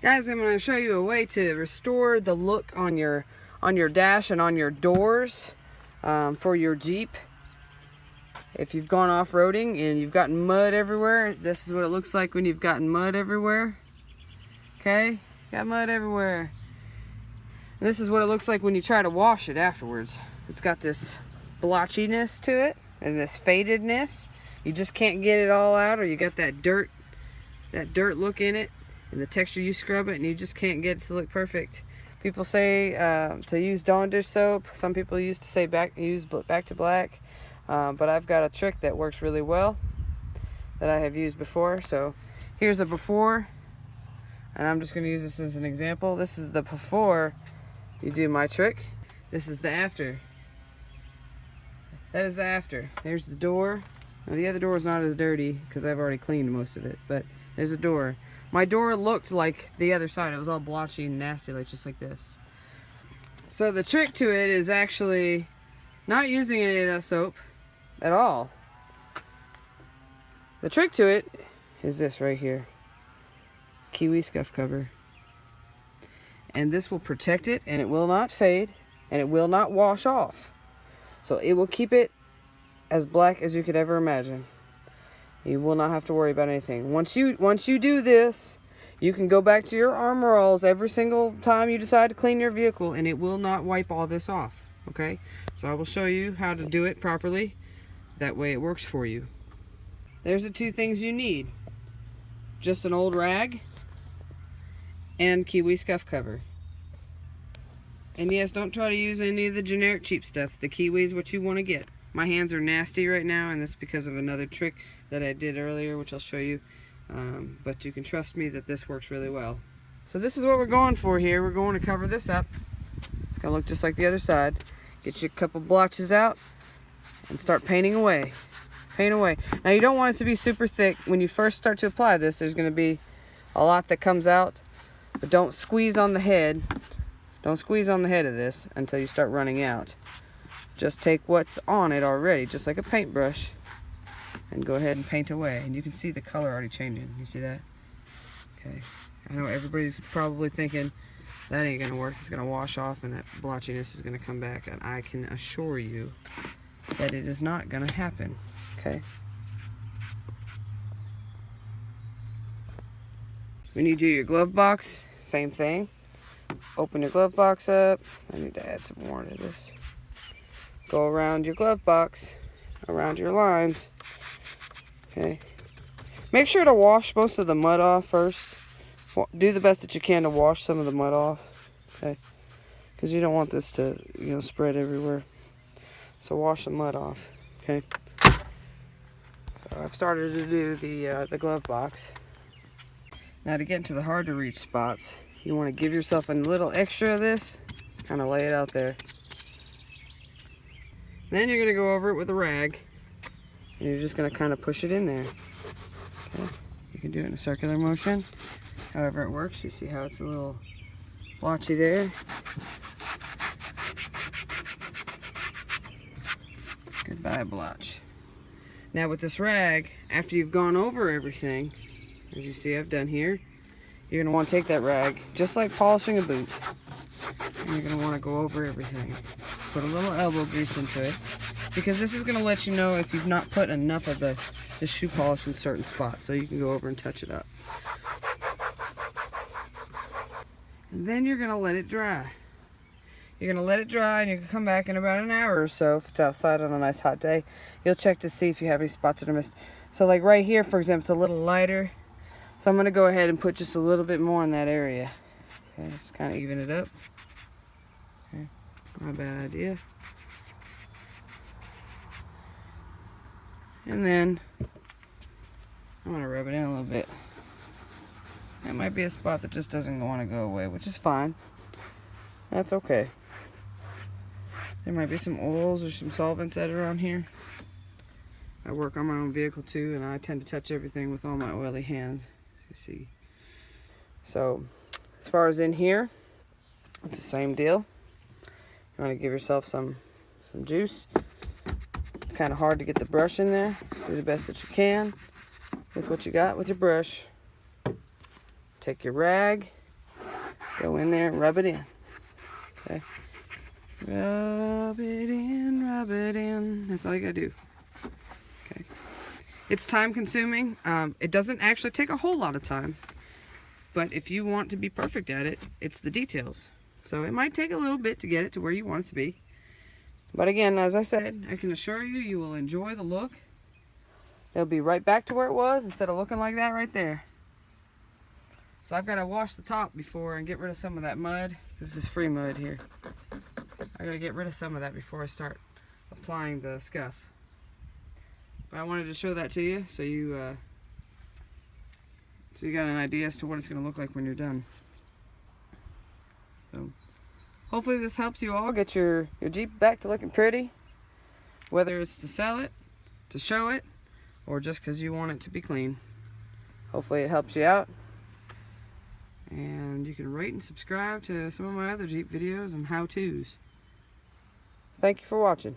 Guys, I'm going to show you a way to restore the look on your dash and on your doors for your Jeep. If you've gone off-roading and you've gotten mud everywhere, this is what it looks like when you've gotten mud everywhere. Okay? Got mud everywhere. And this is what it looks like when you try to wash it afterwards. It's got this blotchiness to it and this fadedness. You just can't get it all out, or you got that dirt look in it. And the texture, you scrub it and you just can't get it to look perfect. People say to use Dawn dish soap. Some people used to say use back to black. But I've got a trick that works really well that I have used before. So here's a before, and I'm just going to use this as an example. This is the before you do my trick. This is the after. That is the after. There's the door. Now, the other door is not as dirty because I've already cleaned most of it, but there's a door. My door looked like the other side. It was all blotchy and nasty, like just like this. So the trick to it is actually not using any of that soap at all. The trick to it is this right here. Kiwi scuff cover. And this will protect it, and it will not fade, and it will not wash off. So it will keep it as black as you could ever imagine. You will not have to worry about anything. Once you do this, you can go back to your Armor Alls every single time you decide to clean your vehicle, and it will not wipe all this off. Okay? So I will show you how to do it properly. That way it works for you. There's the two things you need. Just an old rag and Kiwi scuff cover. And yes, don't try to use any of the generic cheap stuff. The Kiwi is what you want to get. My hands are nasty right now, and that's because of another trick that I did earlier, which I'll show you. But you can trust me that this works really well. So this is what we're going for here. We're going to cover this up. It's going to look just like the other side. Get you a couple blotches out and start painting away. Paint away. Now you don't want it to be super thick. When you first start to apply this, there's going to be a lot that comes out. But don't squeeze on the head. Don't squeeze on the head of this until you start running out. Just take what's on it already, just like a paintbrush, and go ahead and paint away. And you can see the color already changing. You see that? Okay. I know everybody's probably thinking, that ain't going to work. It's going to wash off and that blotchiness is going to come back. And I can assure you that it is not going to happen. Okay? When you do your glove box, same thing. Open your glove box up. I need to add some more to this. Go around your glove box, around your lines. Okay. Make sure to wash most of the mud off first. Do the best that you can to wash some of the mud off. Okay. Because you don't want this to, spread everywhere. So wash the mud off. Okay. So I've started to do the glove box. Now to get into the hard to reach spots, you want to give yourself a little extra of this. Just kind of lay it out there. Then you're going to go over it with a rag, and you're just going to kind of push it in there. Okay. You can do it in a circular motion, however it works. You see how it's a little blotchy there. Goodbye, blotch. Now with this rag, after you've gone over everything, as you see I've done here, you're going to want to take that rag, just like polishing a boot, and you're going to want to go over everything. Put a little elbow grease into it, because this is going to let you know if you've not put enough of the shoe polish in certain spots, so you can go over and touch it up. And then you're going to let it dry. You're going to let it dry, and you can come back in about an hour or so if it's outside on a nice hot day. You'll check to see if you have any spots that are missed. So like right here, for example, it's a little lighter, so I'm going to go ahead and put just a little bit more in that area. Okay, just kind of even it up. Okay. Not a bad idea. And then I'm going to rub it in a little bit. That might be a spot that just doesn't want to go away, which is fine. That's okay. There might be some oils or some solvents that are on here. I work on my own vehicle too, and I tend to touch everything with all my oily hands, you see. So as far as in here, it's the same deal. You want to give yourself some juice. It's kind of hard to get the brush in there. Do the best that you can with what you got with your brush. Take your rag, Go in there and rub it in. Okay. Rub it in, rub it in. That's all you gotta do. Okay. It's time consuming. It doesn't actually take a whole lot of time. But if you want to be perfect at it, it's the details. So it might take a little bit to get it to where you want it to be. But again, as I said, I can assure you, you will enjoy the look. It'll be right back to where it was instead of looking like that right there. So I've got to wash the top before and get rid of some of that mud. This is free mud here. I got to get rid of some of that before I start applying the scuff. But I wanted to show that to you so you got an idea as to what it's going to look like when you're done. So hopefully this helps you all get your Jeep back to looking pretty, whether it's to sell it, to show it, or just because you want it to be clean. Hopefully it helps you out. And you can rate and subscribe to some of my other Jeep videos and how-tos. Thank you for watching.